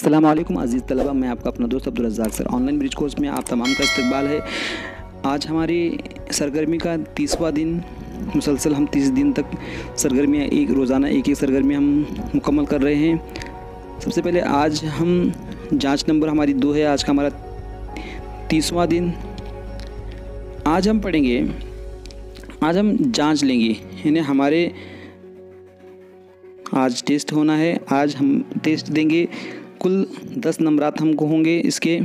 अस्सलाम वालेकुम अज़ीज़ तलबा, मैं आपका अपना दोस्त Abdul रज़्ज़ाक sir. Online bridge course में आप तमाम का इस्तकबाल है। आज हमारी सरगर्मी का 30वां दिन, मुसलसल हम 30 दिन तक सरगर्मियाँ रोज़ाना एक सरगर्मी हम मुकम्मल कर रहे हैं। सबसे पहले आज हम जांच नंबर हमारी 2 है। आज का हमारा 30वां दिन। आज हम पढ़ेंगे, आज हम जांच लेंगे, यानी हमारे आज टेस्ट होना है। आज हम टेस्ट देंगे, कुल 10 नंबरात हमको होंगे। इसके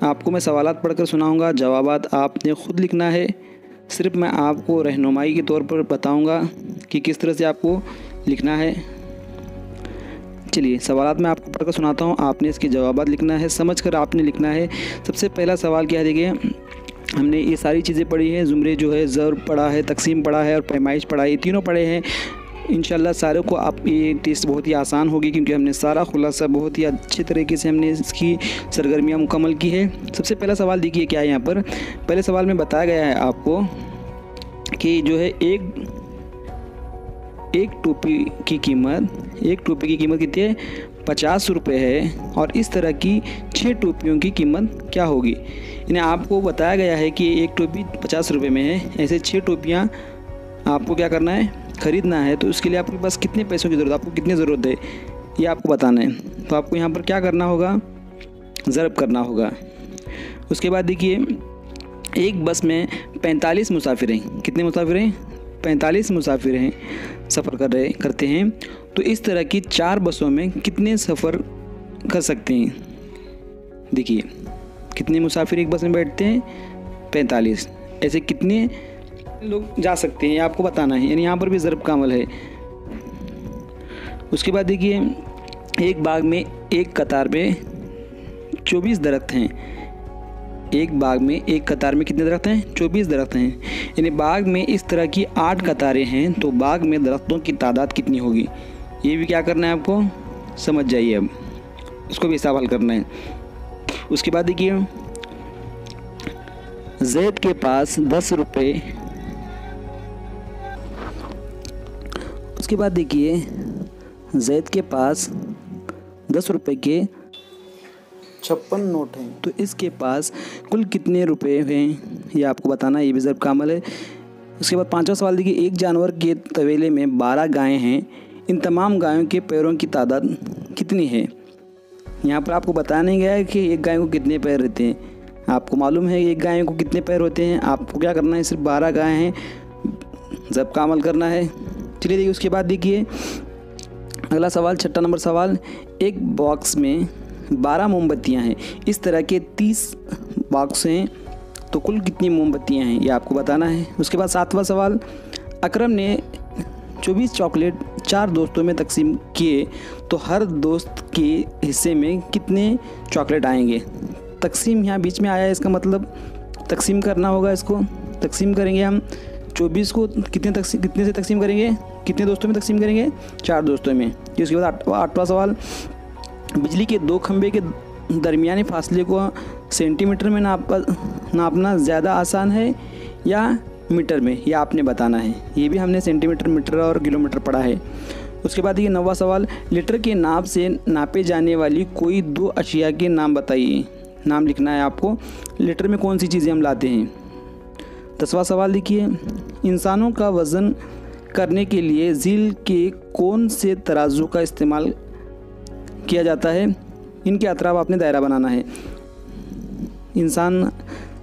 आपको मैं सवालात पढ़कर सुनाऊंगा, जवाबात आपने ख़ुद लिखना है। सिर्फ मैं आपको रहनुमाई के तौर पर बताऊंगा कि किस तरह से आपको लिखना है। चलिए सवालात मैं आपको पढ़कर सुनाता हूं, आपने इसके जवाबात लिखना है, समझकर आपने लिखना है। सबसे पहला सवाल क्या है, देखिए हमने ये सारी चीज़ें पढ़ी हैं। ज़ुमरे जो है, ज़र्ब पढ़ा है, तकसीम पढ़ा है और पैमाइश पढ़ा है, ये तीनों पढ़े हैं। इंशाल्लाह सारों को आप ये टेस्ट बहुत ही आसान होगी, क्योंकि हमने सारा खुलासा बहुत ही अच्छे तरीके से हमने इसकी सरगर्मियाँ मुकम्मल की है। सबसे पहला सवाल देखिए क्या है यहाँ पर। पहले सवाल में बताया गया है आपको कि जो है एक टोपी की कीमत कितनी है, 50 रुपये है। और इस तरह की 6 टोपियों की कीमत क्या होगी। यानी आपको बताया गया है कि एक टोपी 50 रुपये में है, ऐसे 6 टोपियाँ आपको क्या करना है, ख़रीदना है। तो उसके लिए आपके पास कितने पैसों की ज़रूरत, आपको कितनी ज़रूरत है, ये आपको बताना है। तो आपको यहाँ पर क्या करना होगा, ज़रब करना होगा। उसके बाद देखिए एक बस में 45 मुसाफिर हैं। कितने मुसाफिर हैं, 45 मुसाफिर हैं, सफ़र करते हैं। तो इस तरह की 4 बसों में कितने सफ़र कर सकते हैं। देखिए कितने मुसाफिर एक बस में बैठते हैं, 45। ऐसे कितने लोग जा सकते हैं, ये आपको बताना है। यानी यहाँ पर भी ज़रब का अमल है। उसके बाद देखिए एक बाग में एक कतार में 24 दरख्त हैं। एक बाग में एक कतार में कितने दरख्त हैं, 24 दरख्त हैं। यानी बाग में इस तरह की 8 कतारें हैं, तो बाग में दरख्तों की तादाद कितनी होगी, ये भी क्या करना है आपको, समझ जाइए। अब इसको भी हिसाब हल करना है। उसके बाद देखिए जैद के पास 10 रुपये। उसके बाद देखिए जैद के पास 10 रुपये के 56 नोट हैं। तो इसके पास कुल कितने रुपए हैं, ये आपको बताना है, ये भी ज़रब का अमल है। उसके बाद 5वां सवाल देखिए एक जानवर के तवेले में 12 गायें हैं, इन तमाम गायों के पैरों की तादाद कितनी है। यहाँ पर आपको बताया नहीं गया है कि एक गाय को कितने पैर रहते हैं। आपको मालूम है एक गाय को कितने पैर होते हैं। आपको क्या करना है, सिर्फ 12 गायें हैं, ज़रब का अमल करना है। चलिए देखिए उसके बाद देखिए अगला सवाल, 6वां नंबर सवाल, एक बॉक्स में 12 मोमबत्तियां हैं। इस तरह के 30 बॉक्स हैं, तो कुल कितनी मोमबत्तियां हैं, ये आपको बताना है। उसके बाद 7वां सवाल, अकरम ने 24 चॉकलेट 4 दोस्तों में तकसीम किए, तो हर दोस्त के हिस्से में कितने चॉकलेट आएंगे। तकसीम यहाँ बीच में आया है, इसका मतलब तकसीम करना होगा। इसको तकसीम करेंगे हम 24 को कितने से तकसीम करेंगे, कितने दोस्तों में तकसीम करेंगे, 4 दोस्तों में। उसके बाद 8वां सवाल, बिजली के 2 खंभे के दरमियाने फासले को सेंटीमीटर में नापना ज़्यादा आसान है या मीटर में, यह आपने बताना है। ये भी हमने सेंटीमीटर, मीटर और किलोमीटर पढ़ा है। उसके बाद ये 9वां सवाल, लीटर के नाप से नापे जाने वाली कोई 2 अशिया के नाम बताइए। नाम लिखना है आपको, लीटर में कौन सी चीज़ें हम लाते हैं। 10वां सवाल देखिए, इंसानों का वज़न करने के लिए झील के कौन से तराजू का इस्तेमाल किया जाता है। इनके अतराफ आपने दायरा बनाना है। इंसान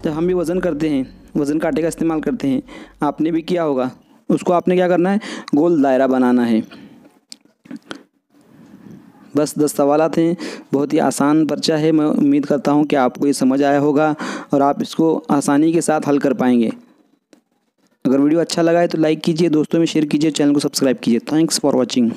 जब हम भी वज़न करते हैं, वज़न कांटे का इस्तेमाल करते हैं, आपने भी किया होगा, उसको आपने क्या करना है, गोल दायरा बनाना है। बस 10 सवालात हैं, बहुत ही आसान पर्चा है। मैं उम्मीद करता हूँ कि आपको ये समझ आया होगा और आप इसको आसानी के साथ हल कर पाएंगे। अगर वीडियो अच्छा लगा है तो लाइक कीजिए, दोस्तों में शेयर कीजिए, चैनल को सब्सक्राइब कीजिए। Thanks for watching.